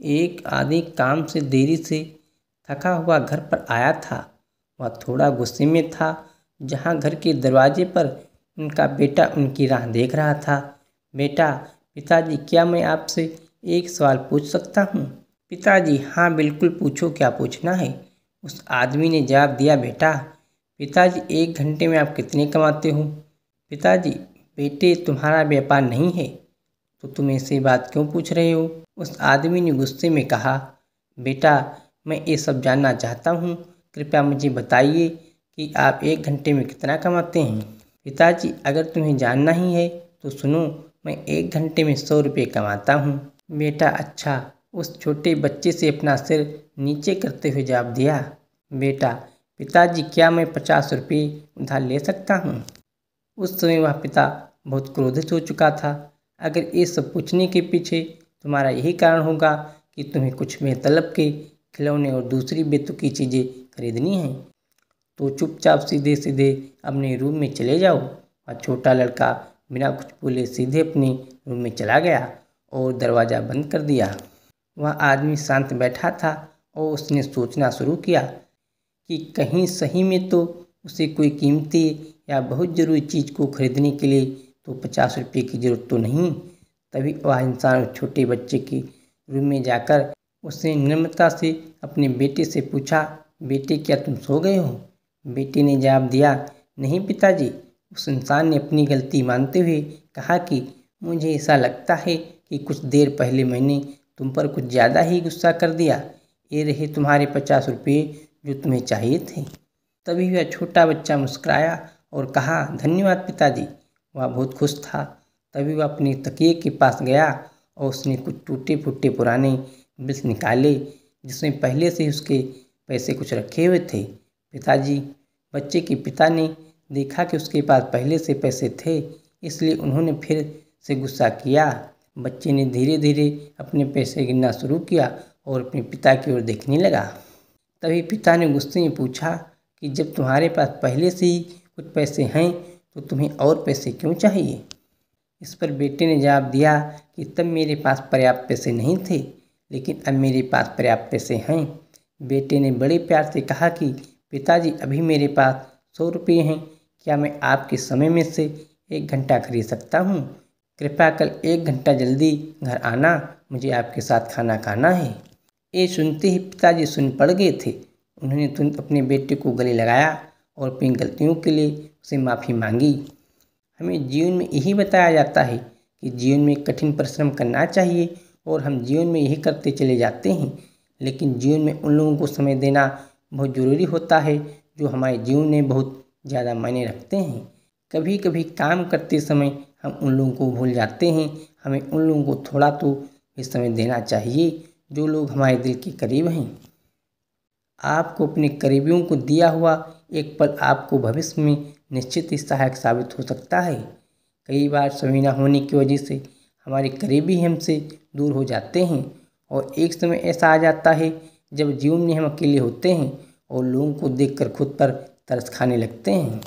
एक आदमी काम से देरी से थका हुआ घर पर आया था। वह थोड़ा गुस्से में था। जहाँ घर के दरवाजे पर उनका बेटा उनकी राह देख रहा था। बेटा, पिताजी, क्या मैं आपसे एक सवाल पूछ सकता हूँ? पिताजी, हाँ बिल्कुल पूछो, क्या पूछना है? उस आदमी ने जवाब दिया, बेटा, पिताजी 1 घंटे में आप कितने कमाते हो? पिताजी, बेटे तुम्हारा व्यापार नहीं है तो तुम ऐसी बात क्यों पूछ रहे हो? उस आदमी ने गुस्से में कहा, बेटा, मैं ये सब जानना चाहता हूँ। कृपया मुझे बताइए कि आप 1 घंटे में कितना कमाते हैं। पिताजी, अगर तुम्हें जानना ही है तो सुनो, मैं 1 घंटे में 100 रुपये कमाता हूँ। बेटा, अच्छा, उस छोटे बच्चे से अपना सिर नीचे करते हुए जवाब दिया, बेटा, पिताजी, क्या मैं 50 रुपये उधार ले सकता हूँ? उस समय वह पिता बहुत क्रोधित हो चुका था। अगर ये सब पूछने के पीछे तुम्हारा यही कारण होगा कि तुम्हें कुछ बेतलब के खिलौने और दूसरी बेतुकी चीज़ें खरीदनी हैं, तो चुपचाप सीधे सीधे अपने रूम में चले जाओ। और छोटा लड़का बिना कुछ बोले सीधे अपने रूम में चला गया और दरवाज़ा बंद कर दिया। वह आदमी शांत बैठा था और उसने सोचना शुरू किया कि कहीं सही में तो उसे कोई कीमती या बहुत ज़रूरी चीज़ को खरीदने के लिए तो 50 रुपये की ज़रूरत तो नहीं। तभी वह इंसान उस छोटे बच्चे के रूम में जाकर उसने नम्रता से अपने बेटे से पूछा, बेटे, क्या तुम सो गए हो? बेटे ने जवाब दिया, नहीं पिताजी। उस इंसान ने अपनी गलती मानते हुए कहा कि मुझे ऐसा लगता है कि कुछ देर पहले मैंने तुम पर कुछ ज़्यादा ही गुस्सा कर दिया। ये रहे तुम्हारे 50 रुपये जो तुम्हें चाहिए थे। तभी वह छोटा बच्चा मुस्कुराया और कहा, धन्यवाद पिताजी। वह बहुत खुश था। तभी वह अपने तकिए के पास गया और उसने कुछ टूटे फूटे पुराने बिल्स निकाले जिसमें पहले से ही उसके पैसे कुछ रखे हुए थे। पिताजी, बच्चे के पिता ने देखा कि उसके पास पहले से पैसे थे, इसलिए उन्होंने फिर से गुस्सा किया। बच्चे ने धीरे धीरे अपने पैसे गिनना शुरू किया और अपने पिता की ओर देखने लगा। तभी पिता ने गुस्से में पूछा कि जब तुम्हारे पास पहले से ही कुछ पैसे हैं तो तुम्हें और पैसे क्यों चाहिए? इस पर बेटे ने जवाब दिया कि तब मेरे पास पर्याप्त पैसे नहीं थे, लेकिन अब मेरे पास पर्याप्त पैसे हैं। बेटे ने बड़े प्यार से कहा कि पिताजी, अभी मेरे पास 100 रुपये हैं। क्या मैं आपके समय में से 1 घंटा खरीद सकता हूँ? कृपया कल 1 घंटा जल्दी घर आना, मुझे आपके साथ खाना खाना है। ये सुनते ही पिताजी सुन पड़ गए थे। उन्होंने तुरंत अपने बेटे को गले लगाया और अपनी गलतियों के लिए उसे माफ़ी मांगी। हमें जीवन में यही बताया जाता है कि जीवन में कठिन परिश्रम करना चाहिए और हम जीवन में यही करते चले जाते हैं, लेकिन जीवन में उन लोगों को समय देना बहुत ज़रूरी होता है जो हमारे जीवन में बहुत ज़्यादा मायने रखते हैं। कभी कभी काम करते समय हम उन लोगों को भूल जाते हैं। हमें उन लोगों को थोड़ा तो भी समय देना चाहिए जो लोग हमारे दिल के करीब हैं। आपको अपने करीबियों को दिया हुआ एक पल आपको भविष्य में निश्चित ही सहायक साबित हो सकता है। कई बार समय न होने की वजह से हमारे करीबी हमसे दूर हो जाते हैं और एक समय ऐसा आ जाता है जब जीवन में हम अकेले होते हैं और लोगों को देखकर खुद पर तरस खाने लगते हैं।